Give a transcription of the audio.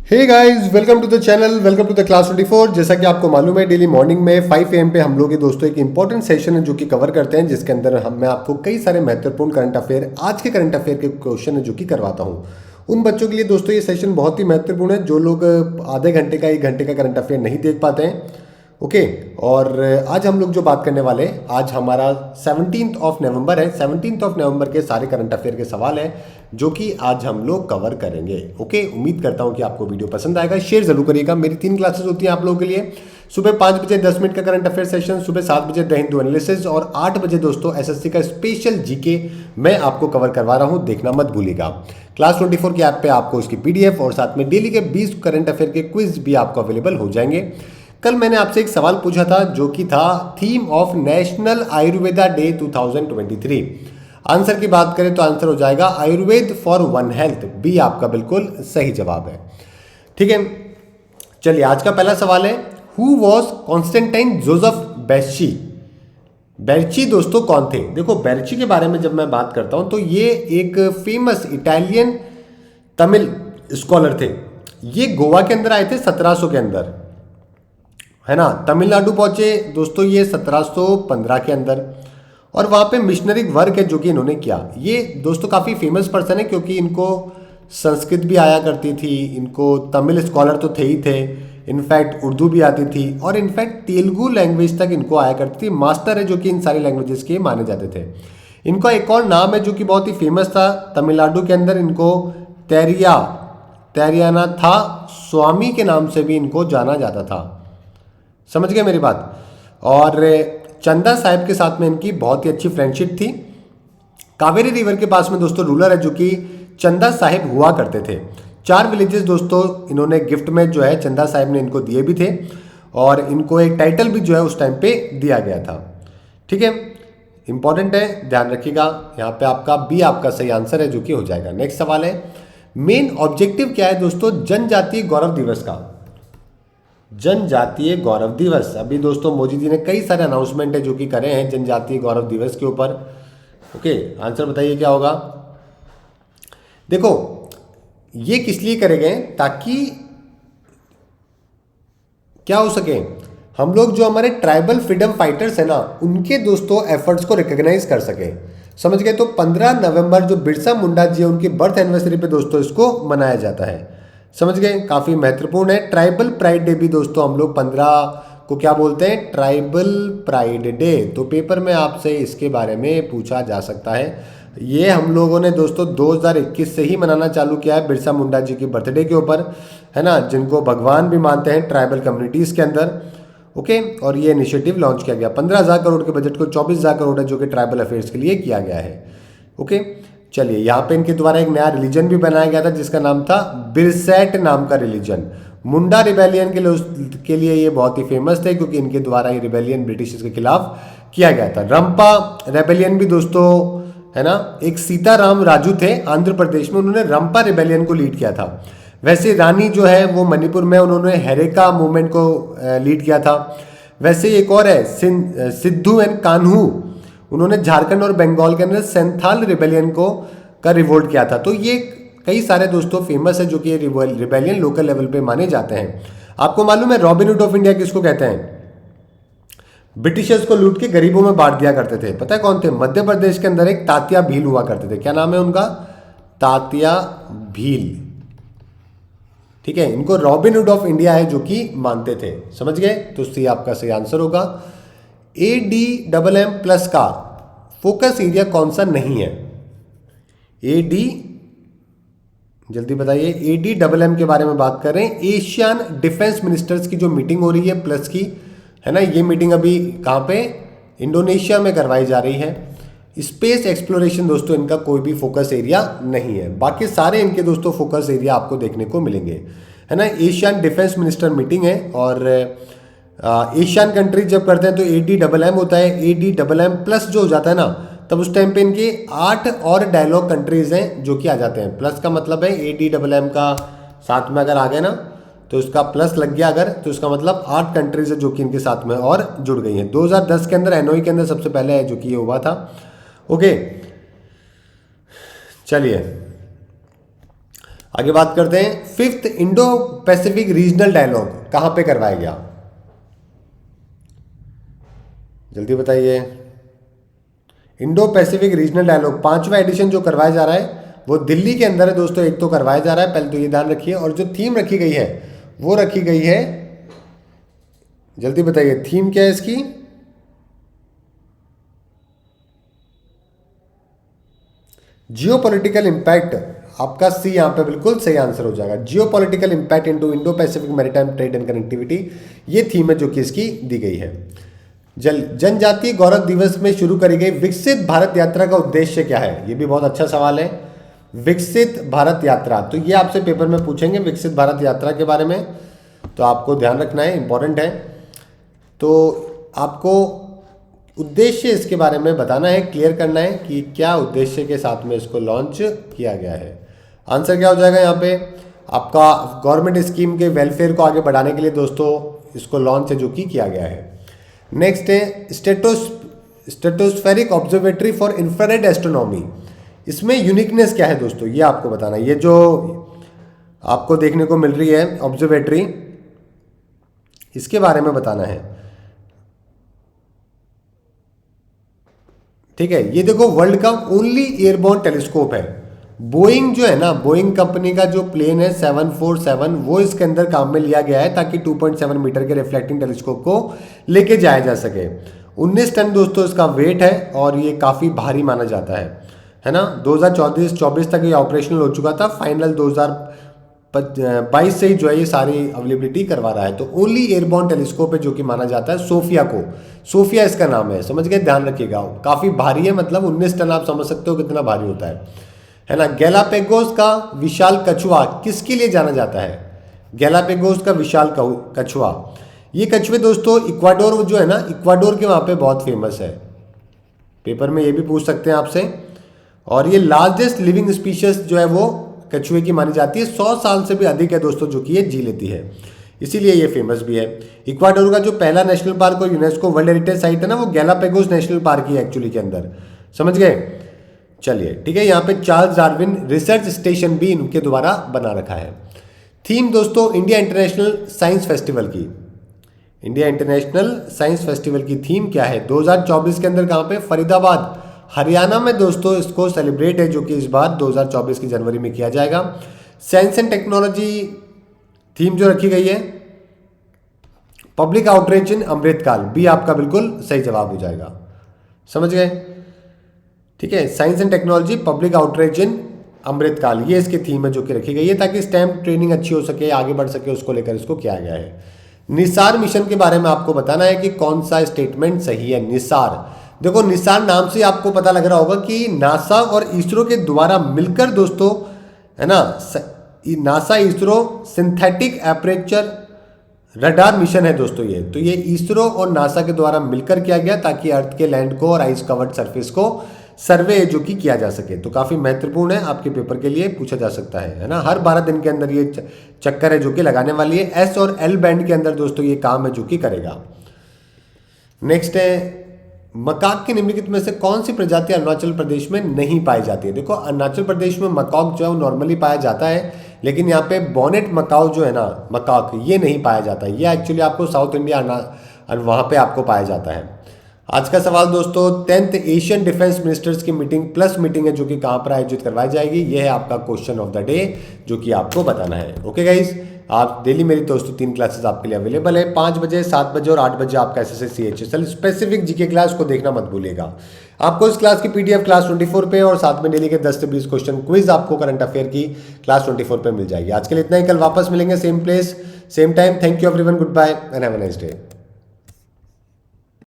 Hey guys, welcome to the channel, welcome to the class 24। जैसा कि आपको मालूम है, डेली मॉर्निंग में 5 AM पे हम लोग ये दोस्तों एक इंपॉर्टेंट सेशन है जो कि कवर करते हैं, जिसके अंदर मैं आपको कई सारे महत्वपूर्ण करंट अफेयर, आज के करंट अफेयर के क्वेश्चन है जो कि करवाता हूँ। उन बच्चों के लिए दोस्तों ये सेशन बहुत ही महत्वपूर्ण है जो लोग आधे घंटे का 1 घंटे का करंट अफेयर नहीं देख पाते हैं। ओके। और आज हम लोग जो बात करने वाले हैं, आज हमारा 17th ऑफ नवंबर है। 17th ऑफ नवंबर के सारे करंट अफेयर के सवाल हैं जो कि आज हम लोग कवर करेंगे। ओके, उम्मीद करता हूं कि आपको वीडियो पसंद आएगा। शेयर जरूर करिएगा। मेरी 3 क्लासेस होती हैं आप लोगों के लिए। सुबह 5 बजे 10 मिनट का करंट अफेयर सेशन, सुबह 7 बजे द हिंदू एनालिसिस और 8 बजे दोस्तों एसएससी का स्पेशल जीके मैं आपको कवर करवा रहा हूं, देखना मत भूलिएगा। क्लास 24 की ऐप पे आपको उसकी पीडीएफ और साथ में डेली के 20 करंट अफेयर के क्विज भी आपको अवेलेबल हो जाएंगे। कल मैंने आपसे एक सवाल पूछा था जो कि था theme of national Ayurveda day 2023। Answer की बात करें तो आंसर हो जाएगा Ayurveda for one health. B आपका बिल्कुल सही जवाब है। ठीक है, चलिए आज का पहला सवाल है, हु वॉज कॉन्स्टेंटाइन जोसेफ बेर्ची। बेर्ची दोस्तों कौन थे? देखो, बेर्ची के बारे में जब मैं बात करता हूं तो ये एक फेमस इटालियन तमिल स्कॉलर थे। ये गोवा के अंदर आए थे 1700 के अंदर, है ना। तमिलनाडु पहुंचे दोस्तों ये 1715 के अंदर, और वहां पे मिशनरी वर्क है जो कि इन्होंने किया। ये दोस्तों काफ़ी फेमस पर्सन है क्योंकि इनको संस्कृत भी आया करती थी, इनको तमिल स्कॉलर तो थे ही थे, इनफैक्ट उर्दू भी आती थी और इनफैक्ट तेलुगु लैंग्वेज तक इनको आया करती थी। मास्टर है जो कि इन सारी लैंग्वेजेस के माने जाते थे। इनका एक और नाम है जो कि बहुत ही फेमस था तमिलनाडु के अंदर, इनको तैरियाना था स्वामी के नाम से भी इनको जाना जाता था। समझ गए मेरी बात। और चंदा साहिब के साथ में इनकी बहुत ही अच्छी फ्रेंडशिप थी। कावेरी रिवर के पास में दोस्तों रूलर है जो कि चंदा साहिब हुआ करते थे। 4 विलेजेस दोस्तों इन्होंने गिफ्ट में जो है चंदा साहिब ने इनको दिए भी थे, और इनको एक टाइटल भी जो है उस टाइम पे दिया गया था। ठीक है, इंपॉर्टेंट है, ध्यान रखिएगा। यहाँ पे आपका बी आपका सही आंसर है जो कि हो जाएगा। नेक्स्ट सवाल है, मेन ऑब्जेक्टिव क्या है दोस्तों जनजातीय गौरव दिवस का? जनजातीय गौरव दिवस, अभी दोस्तों मोदी जी ने कई सारे अनाउंसमेंट है जो कि करे हैं जनजातीय गौरव दिवस के ऊपर। ओके, आंसर बताइए क्या होगा। देखो, ये किस लिए करे गए ताकि क्या हो सके, हम लोग जो हमारे ट्राइबल फ्रीडम फाइटर्स है ना, उनके दोस्तों एफर्ट्स को रिकॉग्नाइज कर सके। समझ गए? तो 15 नवंबर जो बिरसा मुंडा जी है उनकी बर्थ एनिवर्सरी पे दोस्तों इसको मनाया जाता है। समझ गए? काफ़ी महत्वपूर्ण है। ट्राइबल प्राइड डे भी दोस्तों हम लोग 15 को क्या बोलते हैं? Tribal pride day. तो पेपर में आपसे इसके बारे में पूछा जा सकता है। ये हम लोगों ने दोस्तों 2021 से ही मनाना चालू किया है बिरसा मुंडा जी की बर्थडे के ऊपर, है ना, जिनको भगवान भी मानते हैं ट्राइबल कम्युनिटीज़ के अंदर। ओके, और ये इनिशिएटिव लॉन्च किया गया। 15,000 करोड़ के बजट को 24,000 करोड़ है जो कि ट्राइबल अफेयर्स के लिए किया गया है। ओके, चलिए, यहाँ पे इनके द्वारा एक नया रिलीजन भी बनाया गया था जिसका नाम था बिरसैट नाम का रिलीजन। मुंडा रिबेलियन के लिए ये बहुत ही फेमस थे क्योंकि इनके द्वारा ही रिबेलियन ब्रिटिश के खिलाफ किया गया था। रंपा रेबेलियन भी दोस्तों, है ना, एक सीताराम राजू थे आंध्र प्रदेश में, उन्होंने रंपा रिबेलियन को लीड किया था। वैसे रानी जो है वो मणिपुर में, उन्होंने हेरेका मूवमेंट को लीड किया था। वैसे एक और है सिद्धू एंड कान्हू, उन्होंने झारखंड और बंगाल के अंदर संथाल रिबेलियन को का रिवोल्ट किया था। तो ये कई सारे दोस्तों फेमस है जो कि रिबेलियन लोकल लेवल पे माने जाते हैं। आपको मालूम है रॉबिन हुड ऑफ इंडिया किसको कहते हैं? ब्रिटिशर्स को लूट के गरीबों में बांट दिया करते थे। पता है कौन थे? मध्य प्रदेश के अंदर एक तात्या भील हुआ करते थे। क्या नाम है उनका? तात्या भील। ठीक है, इनको रॉबिन हुड ऑफ इंडिया है जो कि मानते थे। समझ गए? तो सी आपका सही आंसर होगा। ADMM प्लस का फोकस एरिया कौन सा नहीं है? AD, जल्दी बताइए। ADMM के बारे में बात कर रहे हैं। एशियन डिफेंस मिनिस्टर्स की जो मीटिंग हो रही है प्लस की, है ना, ये मीटिंग अभी कहाँ पे? इंडोनेशिया में करवाई जा रही है। स्पेस एक्सप्लोरेशन दोस्तों इनका कोई भी फोकस एरिया नहीं है। बाकी सारे इनके दोस्तों फोकस एरिया आपको देखने को मिलेंगे, है ना। एशियन डिफेंस मिनिस्टर मीटिंग है, और एशियन कंट्रीज जब करते हैं तो ADMM होता है। ADMM प्लस जो हो जाता है ना, तब उस टाइम पे इनके 8 और डायलॉग कंट्रीज हैं जो कि आ जाते हैं। प्लस का मतलब है ADMM का साथ में अगर आ गए ना, तो इसका प्लस लग गया अगर, तो इसका मतलब 8 कंट्रीज है जो कि इनके साथ में और जुड़ गई हैं। 2010 के अंदर एनओई के अंदर सबसे पहले है जो कि ये हुआ था। ओके, चलिए आगे बात करते हैं, fifth Indo Pacific regional dialogue कहां पे करवाया गया, जल्दी बताइए। इंडो पैसिफिक रीजनल डायलॉग 5वां एडिशन जो करवाया जा रहा है वो दिल्ली के अंदर है दोस्तों। एक तो करवाया जा रहा है, पहले तो ये ध्यान रखिए। और जो थीम रखी गई है वो रखी गई है, जल्दी बताइए थीम क्या है इसकी, जियो पॉलिटिकल इंपैक्ट। आपका सी यहां पे बिल्कुल सही आंसर हो जाएगा, जियो political impact into Indo Pacific maritime trade and connectivity, ये थीम है जो कि इसकी दी गई है। जनजातीय गौरव दिवस में शुरू करी गई विकसित भारत यात्रा का उद्देश्य क्या है, ये भी बहुत अच्छा सवाल है। विकसित भारत यात्रा, तो ये आपसे पेपर में पूछेंगे विकसित भारत यात्रा के बारे में, तो आपको ध्यान रखना है, इंपॉर्टेंट है। तो आपको उद्देश्य इसके बारे में बताना है, क्लियर करना है कि क्या उद्देश्य के साथ में इसको लॉन्च किया गया है। आंसर क्या हो जाएगा यहाँ पे, आपका गवर्नमेंट स्कीम के वेलफेयर को आगे बढ़ाने के लिए दोस्तों इसको लॉन्च है जो कि किया गया है। नेक्स्ट है stratospheric observatory for infrared astronomy, इसमें यूनिकनेस क्या है दोस्तों, ये आपको बताना है। ये जो आपको देखने को मिल रही है ऑब्जर्वेटरी, इसके बारे में बताना है, ठीक है। ये देखो वर्ल्ड का ओनली एयरबोर्न टेलीस्कोप है। बोइंग जो है ना, बोइंग कंपनी का जो प्लेन है 747, वो इसके अंदर काम में लिया गया है ताकि 2.7 मीटर के रिफ्लेक्टिंग टेलीस्कोप को लेके जाया जा सके। 19 टन दोस्तों इसका वेट है और ये काफ़ी भारी माना जाता है ना। 2024 तक ये ऑपरेशनल हो चुका था, फाइनल 2022 से ही जो है ये सारी अवेलेबिलिटी करवा रहा है। तो ओनली एयरबोर्न टेलीस्कोप है जो कि माना जाता है सोफिया को, सोफिया इसका नाम है, समझ गए, ध्यान रखिएगा। काफ़ी भारी है, मतलब 19 टन, आप समझ सकते हो कितना भारी होता है ना। गैलापेगोस का विशाल कछुआ किसके लिए जाना जाता है, गैलापेगोस का विशाल कछुआ, ये कछुए दोस्तों इक्वाडोर जो है ना, इक्वाडोर के वहाँ पे बहुत फेमस है, पेपर में ये भी पूछ सकते हैं आपसे। और ये लार्जेस्ट लिविंग स्पीशीज जो है वो कछुए की मानी जाती है, 100 साल से भी अधिक है दोस्तों जो कि ये जी लेती है, इसीलिए ये फेमस भी है। इक्वाडोर का जो पहला नेशनल पार्क और यूनेस्को वर्ल्ड हेरिटेज साइट है ना, वो गैलापेगोस नेशनल पार्क ही है एक्चुअली के अंदर, समझ गए। चलिए ठीक है, यहाँ पे चार्ल्स डार्विन रिसर्च स्टेशन भी इनके द्वारा बना रखा है। थीम दोस्तों इंडिया इंटरनेशनल साइंस फेस्टिवल की, इंडिया इंटरनेशनल साइंस फेस्टिवल की थीम क्या है 2024 के अंदर, कहाँ पे, फरीदाबाद हरियाणा में दोस्तों इसको सेलिब्रेट है, जो कि इस बार 2024 की जनवरी में किया जाएगा। साइंस एंड टेक्नोलॉजी थीम जो रखी गई है, पब्लिक आउटरीच इन अमृतकाल, भी आपका बिल्कुल सही जवाब हो जाएगा, समझ गए, ठीक है। Science and technology public outreach in Amritkaal, ये इसकी थीम है जो कि रखी गई है ताकि स्टेम ट्रेनिंग अच्छी हो सके, आगे बढ़ सके, उसको लेकर इसको किया गया है। निसार मिशन के बारे में आपको बताना है कि कौन सा स्टेटमेंट सही है। निसार, देखो निसार नाम से आपको पता लग रहा होगा कि नासा और इसरो के द्वारा मिलकर दोस्तों, है ना, NASA ISRO synthetic aperture radar mission है दोस्तों ये। तो ये इसरो और नासा के द्वारा मिलकर किया गया ताकि अर्थ के लैंड को और आइस कवर्ड सरफेस को सर्वे जो कि किया जा सके। तो काफ़ी महत्वपूर्ण है, आपके पेपर के लिए पूछा जा सकता है ना। हर 12 दिन के अंदर ये चक्कर है जो कि लगाने वाली है। एस और एल बैंड के अंदर दोस्तों ये काम है जो कि करेगा। नेक्स्ट है, मकाक के निम्नलिखित में से कौन सी प्रजाति अरुणाचल प्रदेश में नहीं पाई जाती है। देखो अरुणाचल प्रदेश में मकाक जो है नॉर्मली पाया जाता है, लेकिन यहाँ पे बॉनेट मकाओ जो है ना, मकाक, ये नहीं पाया जाता है। ये एक्चुअली आपको साउथ इंडिया वहाँ पे आपको पाया जाता है। आज का सवाल दोस्तों 10th एशियन डिफेंस मिनिस्टर्स की मीटिंग प्लस मीटिंग है जो कि कहाँ पर आयोजित करवाई जाएगी, ये है आपका क्वेश्चन ऑफ द डे जो कि आपको बताना है। ओके गाइस, आप डेली मेरी दोस्तों 3 क्लासेस आपके लिए अवेलेबल है, 5 बजे, 7 बजे और 8 बजे आपका SSC CHSL specific GK class को देखना मत भूलिएगा। आपको इस क्लास की PDF क्लास 24 पे और साथ में डेली के 10 से 20 क्वेश्चन क्विज आपको करंट अफेयर की क्लास 24 पे मिल जाएगी। आज के लिए इतना ही, कल वापस मिलेंगे same place same time. Thank you everyone, goodbye and have a nice day.